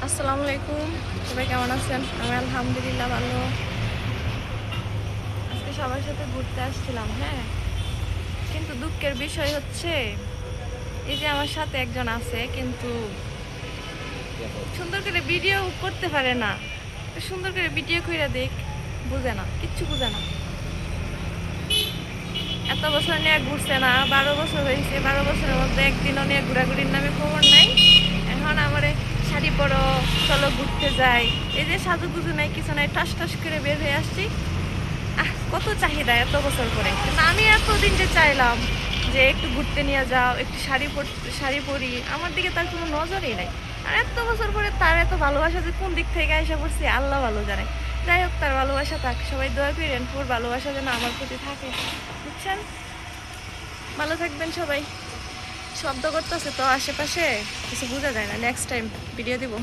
আসসালামু আলাইকুম, সবাই কেমন আছেন? আমি আলহামদুলিল্লাহ ভালো। আজকে সবার সাথে ঘুরতে আসছিলাম, হ্যাঁ, কিন্তু দুঃখের বিষয় হচ্ছে এই যে আমার সাথে একজন আছে কিন্তু সুন্দর করে ভিডিও করতে পারে না। সুন্দর করে ভিডিও কইরা দেখ, বুঝে না, কিচ্ছু বুঝে না। এত বছর নিয়ে ঘুরছে না, 12 বছর হয়েছে, 12 বছরের মধ্যে একদিনও নিয়ে ঘোরাঘুরির নামে খবর নাই। এখন আমারে শাড়ি পরো, চলো ঘুরতে যাই, এই যে সাজুগুজু নাই, কিছু নাই, টাস টাস করে বের হয়ে আসছি। কত চাহিদা এত বছর পরে, কিন্তু আমি এতদিন যে চাইলাম যে একটু ঘুরতে নিয়ে যাও, একটু শাড়ি পরি, আমার দিকে তার কোনো নজরই নাই। আর এত বছর পরে তার এত ভালোবাসা যে কোন দিক থেকে এসে পড়ছি আল্লাহ ভালো জানে। যাই হোক, তার ভালোবাসা থাক, সবাই দোয়া করেন ওর ভালোবাসা যেন আমার প্রতি থাকে, বুঝছেন? ভালো থাকবেন সবাই। শব্দ করতেছে তো আশেপাশে, কিছু বোঝা যায় না। নেক্সট টাইম ভিডিও দিব।